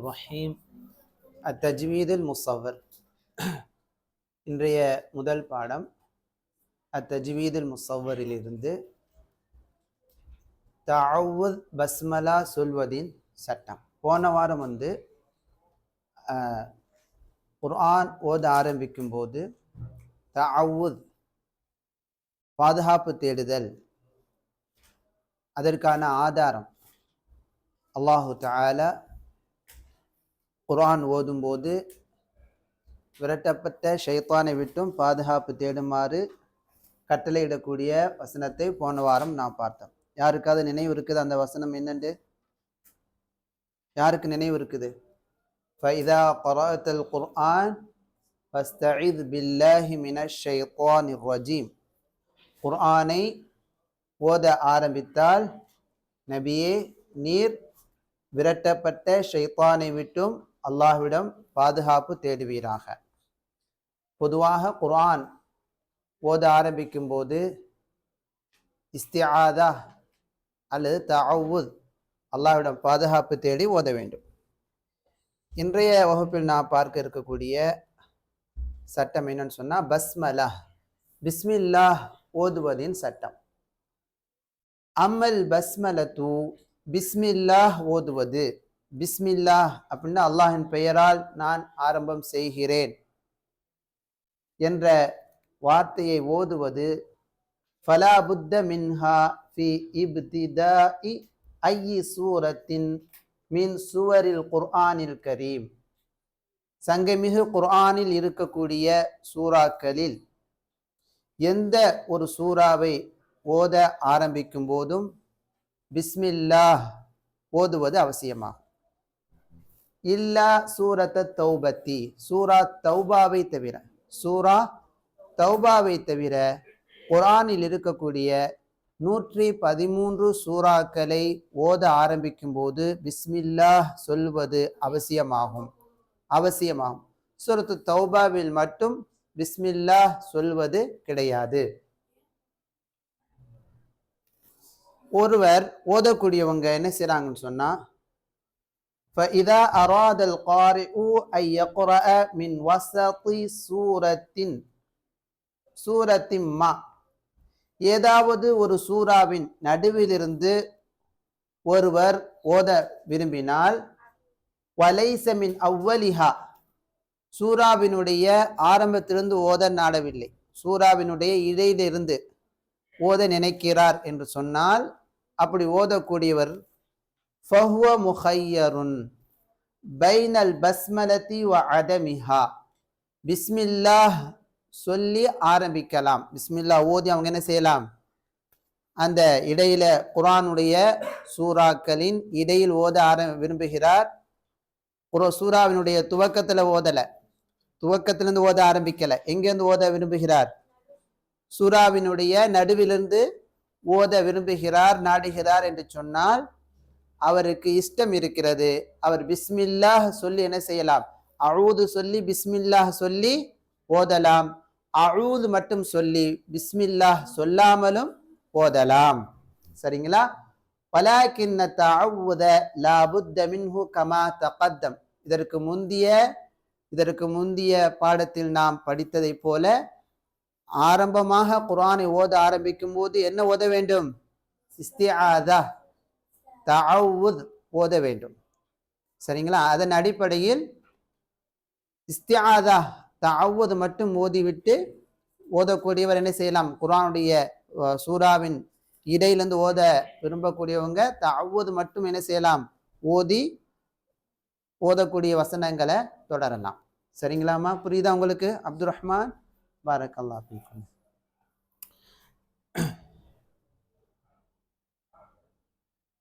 ரஹீம். அத்தஜ்வீதுல் முஸவ்வர். இன்றைய முதல் பாடம் அத்தஜ்வீதுல் முஸவ்வரிலிருந்து தஅவ்வுத் பஸ்மலா சொல்வதின் சட்டம். போன வாரம் குர்ஆன் ஓத ஆரம்பிக்கும் போது தஅவ்வுத் பாதுகாப்பு தேடுதல், அதற்கான ஆதாரம் அல்லாஹு தஆலா குர்ஆன் ஓதும்போது விரட்டப்பட்ட ஷைத்தானை விட்டும் பாதுகாப்பு தேடுமாறு கட்டளையிடக்கூடிய வசனத்தை போன வாரம் நாம் பார்த்தோம். யாருக்காவது நினைவு இருக்குது அந்த வசனம் என்னண்டு? யாருக்கு நினைவு இருக்குது? ஃபைதா கரஅத்தல் குர்ஆன் ஃபஸ்தஇத் பில்லாஹி மினஷ் ஷைத்தானிர் ரஜீம். குர்ஆனை ஓத ஆரம்பித்தால் நபியே, நீர் விரட்டப்பட்ட ஷைத்தானை விட்டும் அல்லாஹ்விடம் பாதுகாப்பு தேடுவீராக. பொதுவாக குர்ஆன் ஓத ஆரம்பிக்கும் போது இஸ்திஆதா அல்லது தஅவ்வுத், அல்லாஹ்விடம் பாதுகாப்பு தேடி ஓத வேண்டும். இன்றைய வகுப்பில் நான் பார்க்க இருக்கக்கூடிய சட்டம் என்னன்னு சொன்னா பஸ்மலா, பிஸ்மில்லாஹ் ஓதுவதின் சட்டம். அம்மல் பஸ்மலத்து, பிஸ்மில்லாஹ் ஓதுவது. பிஸ்மில்லாஹ் அப்படின்னா அல்லாஹின் பெயரால் நான் ஆரம்பம் செய்கிறேன் என்ற வார்த்தையை ஓதுவது ஃபலா புத்த மின்ஹா ஃபி இப்திதாஇ ஐயி சூரத்தின் மின் சுவரில் குர்ஆனில் கரீம். சங்கமிகு குர்ஆனில் இருக்கக்கூடிய சூறாக்களில் எந்த ஒரு சூறாவை ஓத ஆரம்பிக்கும் போதும் பிஸ்மில்லாஹ் ஓதுவது அவசியமாகும். இல்லா சூரத்த தௌபத்தி, சூரா தௌபாவை தவிர, சூரா தௌபாவை தவிர குர்ஆனில் இருக்கக்கூடிய 113 சூறாக்களை ஓத ஆரம்பிக்கும் போது பிஸ்மில்லாஹ் சொல்வது அவசியமாகும். சூரத்து தௌபாவில் மட்டும் பிஸ்மில்லாஹ் சொல்வது கிடையாது. ஒருவர் ஓதக்கூடியவங்க என்ன செய்றாங்கன்னு சொன்னா, فَإِذَا أَرَادَ الْقَارِئُ أَنْ يَقْرَأَ مِنْ وَسَطِ سُورَةٍ مَا, ஏதாவது ஒரு சூறாவின் நடுவிலிருந்து ஒருவர் ஓத விரும்பினால், وَلَيْسَ مِنْ أَوَّلِهَا, சூறாவினுடைய ஆரம்பத்திலிருந்து ஓத நாடவில்லை, சூறாவினுடைய இடையிலிருந்து ஓத நினைக்கிறார் என்று சொன்னால், அப்படி ஓதக்கூடியவர் ஃபஹுவ முஹய்யருன் பைனல் பஸ்மலதி வ அதமிஹா, பிஸ்மில்லாஹ் சொல்லி ஆரம்பிக்கலாம். பிஸ்மில்லாஹ் ஓதி அவங்க என்ன செய்யலாம்? அந்த இடையில குர்ஆனுடைய சூறாக்களின் இடையில் ஓத விரும்புகிறார். ஒரு சூறாவினுடைய துவக்கத்துல ஓதல, துவக்கத்திலிருந்து ஓத ஆரம்பிக்கல, எங்கேருந்து ஓத விரும்புகிறார்? சூறாவினுடைய நடுவிலிருந்து ஓத விரும்புகிறார், நாடுகிறார் என்று சொன்னால் அவருக்கு இஷ்டம் இருக்கிறது. அவர் பிஸ்மில்லாஹ் சொல்லி என்ன செய்யலாம்? அஊது சொல்லி பிஸ்மில்லாஹ் சொல்லி ஓதலாம். அஊது மட்டும் சொல்லி பிஸ்மில்லாஹ் சொல்லாமலும் ஓதலாம். சரிங்களா? வலாக்கின்ன தஅவ்வுத லா புத்த மின்ஹு கமா தகத்தம். இதற்கு முந்திய பாடத்தில் நாம் படித்ததை போல ஆரம்பமாக குர்ஆனை ஓத ஆரம்பிக்கும் போது என்ன ஓத வேண்டும்? இஸ்திஆதா, தஅவ்வுத் ஓத வேண்டும். சரிங்களா? அதன் அடிப்படையில் இஸ்திஆதா தஅவ்வுத் மட்டும் ஓதிவிட்டு ஓதக்கூடியவர் என்ன செய்யலாம்? குர்ஆனுடைய சூறாவின் இடையிலிருந்து ஓத விரும்பக்கூடியவங்க தஅவ்வுத் மட்டும் என்ன செய்யலாம்? ஓதக்கூடிய வசனங்களை தொடரலாம். சரிங்களாமா? புரியுதா உங்களுக்கு? அப்துல் ரஹ்மான், பாரக்கல்லாஹு ஃபீக்கும்.